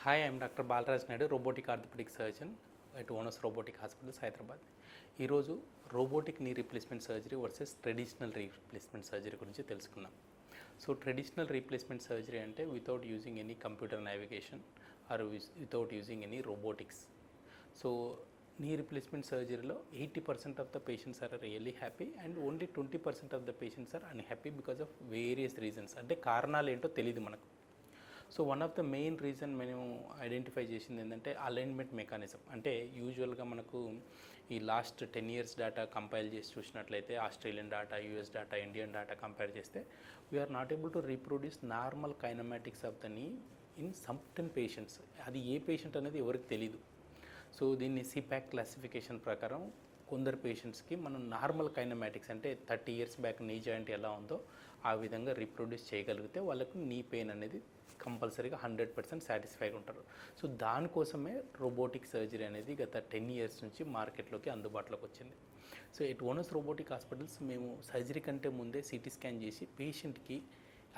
Hi, I'm Dr. Balraj Naidu, robotic orthopedic surgeon at Onus Robotic Hospitals, Hyderabad. ఈరోజు robotic knee replacement surgery versus traditional replacement surgery గురించి తెలుసుకుందాం. So traditional replacement surgery అంటే without using any computer navigation or without using any robotics. So knee replacement సర్జరీలో 80% of the patients are really happy and only 20% of the patients are unhappy because of various reasons. అంటే కారణాలు ఏంటో తెలియదు మనకు. So one of the main reason మేము identify చేసింది ఏంటంటే alignment mechanism. అంటే యూజువల్గా మనకు ఈ లాస్ట్ 10 years డేటా కంపైల్ చేసి చూసినట్లయితే Australian data, US data, Indian data compare చేస్తే we are not able to reproduce normal kinematics of the knee in certain patients. అది ఏ పేషెంట్ అనేది ఎవరికి తెలీదు. సో దీన్ని సిపాక్ క్లాసిఫికేషన్ ప్రకారం కొందరు పేషెంట్స్కి మనం నార్మల్ కైనమాటిక్స్ అంటే 30 years బ్యాక్ నీ జాయింట్ ఎలా ఉందో ఆ విధంగా రీప్రొడ్యూస్ చేయగలిగితే వాళ్ళకు నీ పెయిన్ అనేది కంపల్సరీగా 100% సాటిస్ఫైగా ఉంటారు. సో దానికోసమే రోబోటిక్ సర్జరీ అనేది గత 10 years నుంచి మార్కెట్లోకి అందుబాటులోకి వచ్చింది. So at onus robotic hospitals మేము సర్జరీ కంటే ముందే సిటీ స్కాన్ చేసి పేషెంట్కి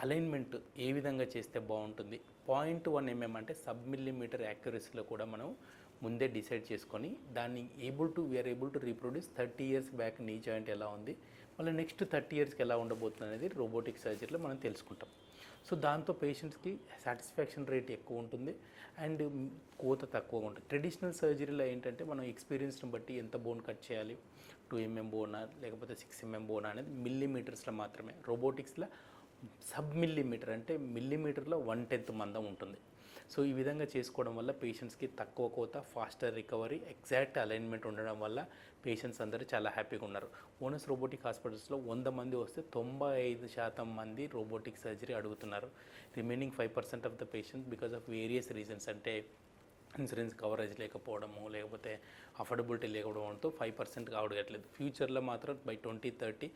అలైన్మెంట్ ఏ విధంగా చేస్తే బాగుంటుంది, 0.1 mm అంటే సబ్ మిల్లీమీటర్ యాక్యురసీలో కూడా మనం ముందే డిసైడ్ చేసుకొని దాన్ని we are able to reproduce 30 years back knee joint ఎలా ఉంది, మళ్ళీ నెక్స్ట్ 30 yearsకి ఎలా ఉండబోతుంది అనేది రోబోటిక్ సర్జరీలో మనం తెలుసుకుంటాం. సో దాంతో పేషెంట్స్కి సాటిస్ఫాక్షన్ రేట్ ఎక్కువ ఉంటుంది అండ్ కోత తక్కువ ఉంటుంది. ట్రెడిషనల్ సర్జరీలో ఏంటంటే మనం ఎక్స్పీరియన్స్ని బట్టి ఎంత బోన్ కట్ చేయాలి, 2 mm బోనా లేకపోతే 6 mm బోనా అనేది మిల్లీమీటర్స్లో మాత్రమే. రోబోటిక్స్లో సబ్ మిల్లీమీటర్ అంటే మిల్లీమీటర్లో 1/10 మందం ఉంటుంది. సో ఈ విధంగా చేసుకోవడం వల్ల పేషెంట్స్కి తక్కువ కోత, ఫాస్టర్ రికవరీ, ఎగ్జాక్ట్ అలైన్మెంట్ ఉండడం వల్ల పేషెంట్స్ అందరూ చాలా హ్యాపీగా ఉన్నారు. ఓనస్ రోబోటిక్ హాస్పిటల్స్లో 100 మంది వస్తే 95% మంది రోబోటిక్ సర్జరీ అడుగుతున్నారు. Remaining 5% of the patients because of various reasons అంటే ఇన్సూరెన్స్ కవరేజ్ లేకపోవడము లేకపోతే అఫోర్డబిలిటీ లేకపోవడంతో 5% అడగట్లేదు. ఫ్యూచర్లో మాత్రం by 2030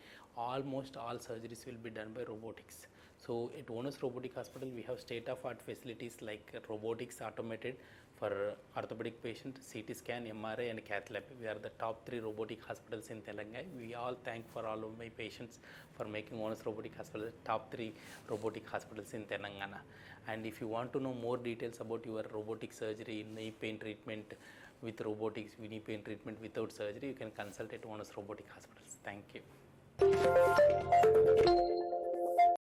almost all surgeries will be done by robotics. So at Onus Robotic Hospital we have state-of-art facilities like robotics automated for orthopedic patient, CT scan, MRI and cath lab. We are the top 3 robotic hospitals in Telangana. We all thank for all of my patients for making Onus Robotic Hospital the top 3 robotic hospitals in Telangana. And if you want to know more details about your robotic surgery, knee pain treatment with robotics, knee pain treatment without surgery, you can consult at Onus Robotic Hospitals. Thank you.